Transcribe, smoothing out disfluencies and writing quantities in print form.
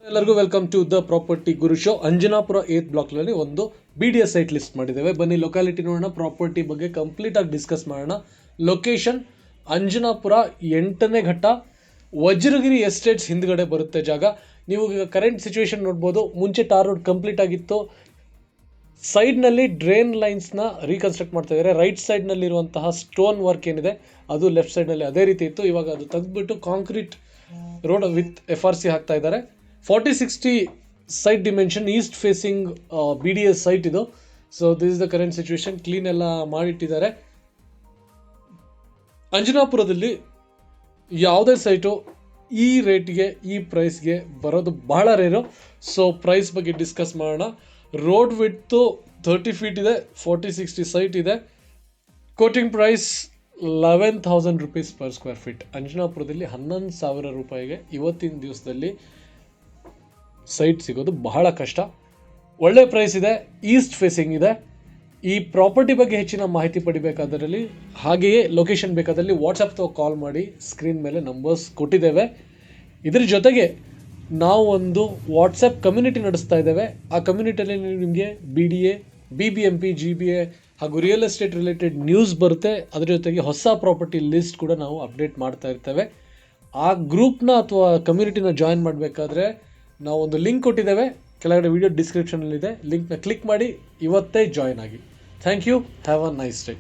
ಎಲ್ಲರಿಗೂ welcome to the property guru show. Anjanapura 8th ಬ್ಲಾಕ್ನಲ್ಲಿ ಒಂದು BDS ಸೈಟ್ ಲಿಸ್ಟ್ ಮಾಡಿದ್ದೇವೆ. ಬನ್ನಿ ಲೊಕ್ಯಾಲಿಟಿ ನೋಡೋಣ, ಪ್ರಾಪರ್ಟಿ ಬಗ್ಗೆ ಕಂಪ್ಲೀಟ್ ಆಗಿ ಡಿಸ್ಕಸ್ ಮಾಡೋಣ. ಲೊಕೇಶನ್ ಅಂಜನಾಪುರ 8ನೇ ಘಟ್ಟ, ವಜ್ರಗಿರಿ ಎಸ್ಟೇಟ್ಸ್ ಹಿಂದ್ಗಡೆ ಬರುತ್ತೆ ಜಾಗ. ನೀವು ಈಗ ಕರೆಂಟ್ ಸಿಚುವೇಶನ್ ನೋಡ್ಬೋದು. ಮುಂಚೆ ಟಾರ್ ರೋಡ್ ಕಂಪ್ಲೀಟ್ ಆಗಿತ್ತು. ಸೈಡ್ನಲ್ಲಿ ಡ್ರೈನ್ ಲೈನ್ಸ್ನ ರೀಕನ್ಸ್ಟ್ರಕ್ಟ್ ಮಾಡ್ತಾ ಇದ್ದಾರೆ. ರೈಟ್ ಸೈಡ್ನಲ್ಲಿರುವಂತಹ ಸ್ಟೋನ್ ವರ್ಕ್ ಏನಿದೆ ಅದು ಲೆಫ್ಟ್ ಸೈಡ್ನಲ್ಲಿ ಅದೇ ರೀತಿ ಇತ್ತು. ಇವಾಗ ಅದು ತೆಗೆದುಬಿಟ್ಟು ಕಾಂಕ್ರೀಟ್ ರೋಡ್ ವಿತ್ FRC ಹಾಕ್ತಾ ಇದ್ದಾರೆ. 40-60 site dimension, east facing BDS site ಇದು. So this is the current situation. Clean ಎಲ್ಲ ಮಾಡಿಟ್ಟಿದ್ದಾರೆ. ಅಂಜನಾಪುರದಲ್ಲಿ ಯಾವುದೇ ಸೈಟು ಈ ರೇಟ್ಗೆ ಈ ಪ್ರೈಸ್ಗೆ ಬರೋದು ಬಹಳ ರೇರು. ಸೊ ಪ್ರೈಸ್ ಬಗ್ಗೆ ಡಿಸ್ಕಸ್ ಮಾಡೋಣ. ರೋಡ್ ವಿಡ್ತು 30 ಫೀಟ್ ಇದೆ. 40-60 ಸೈಟ್ ಇದೆ. Quoting price 11,000 rupees per square feet. ಅಂಜನಾಪುರದಲ್ಲಿ 11,000 ರೂಪಾಯಿಗೆ ಇವತ್ತಿನ ದಿವಸದಲ್ಲಿ ಸೈಟ್ ಸಿಗೋದು ಬಹಳ ಕಷ್ಟ. ಒಳ್ಳೆ ಪ್ರೈಸ್ ಇದೆ. ಈಸ್ಟ್ ಫೇಸಿಂಗ್ ಇದೆ. ಈ ಪ್ರಾಪರ್ಟಿ ಬಗ್ಗೆ ಹೆಚ್ಚಿನ ಮಾಹಿತಿ ಪಡಿಬೇಕಾದಲ್ಲಿ, ಹಾಗೆಯೇ ಲೊಕೇಶನ್ ಬೇಕಾದಲ್ಲಿ ವಾಟ್ಸಪ್ ಕಾಲ್ ಮಾಡಿ. ಸ್ಕ್ರೀನ್ ಮೇಲೆ ನಂಬರ್ಸ್ ಕೊಟ್ಟಿದ್ದೇವೆ. ಇದ್ರ ಜೊತೆಗೆ ನಾವು ಒಂದು ವಾಟ್ಸಪ್ ಕಮ್ಯುನಿಟಿ ನಡೆಸ್ತಾ ಇದ್ದೇವೆ. ಆ ಕಮ್ಯುನಿಟಿಯಲ್ಲಿ ನಿಮಗೆ BDA, BBMP, GBA ಹಾಗೂ ರಿಯಲ್ ಎಸ್ಟೇಟ್ ರಿಲೇಟೆಡ್ ನ್ಯೂಸ್ ಬರುತ್ತೆ. ಅದರ ಜೊತೆಗೆ ಹೊಸ ಪ್ರಾಪರ್ಟಿ ಲಿಸ್ಟ್ ಕೂಡ ನಾವು ಅಪ್ಡೇಟ್ ಮಾಡ್ತಾ ಇರ್ತೇವೆ. ಆ ಗ್ರೂಪ್ನ ಅಥವಾ ಕಮ್ಯುನಿಟಿನ ಜಾಯಿನ್ ಮಾಡಬೇಕಾದ್ರೆ ನಾವು ಒಂದು ಲಿಂಕ್ ಕೊಟ್ಟಿದ್ದೇವೆ. ಕೆಳಗಡೆ ವಿಡಿಯೋ ಡಿಸ್ಕ್ರಿಪ್ಷನಲ್ಲಿದೆ. ಲಿಂಕ್ನ ಕ್ಲಿಕ್ ಮಾಡಿ ಇವತ್ತೇ ಜಾಯಿನ್ ಆಗಿ. Thank you. Have a nice day.